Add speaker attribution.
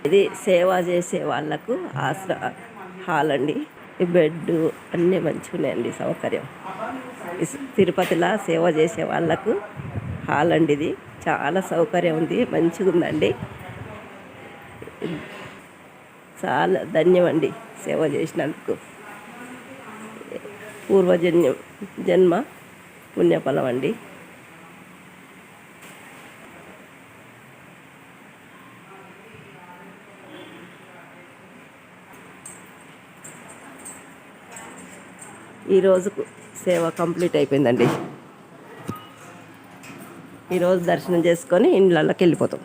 Speaker 1: ఇది సేవ చేసే వాళ్ళకు హాల్ అండి. ఈ బెడ్ అన్నీ మంచిగా ఉన్నాయండి, సౌకర్యం. తిరుపతిలో సేవ చేసే వాళ్ళకు హాల్ అండి. ఇది చాలా సౌకర్యం ఉంది, మంచిగా ఉందండి. చాలా ధన్యమండి సేవ చేసినందుకు. జన్మ పుణ్యఫలం అండి. ఈరోజు సేవ కంప్లీట్ అయిపోయిందండి. ఈరోజు దర్శనం చేసుకొని ఇండ్లలోకి వెళ్ళిపోతాం.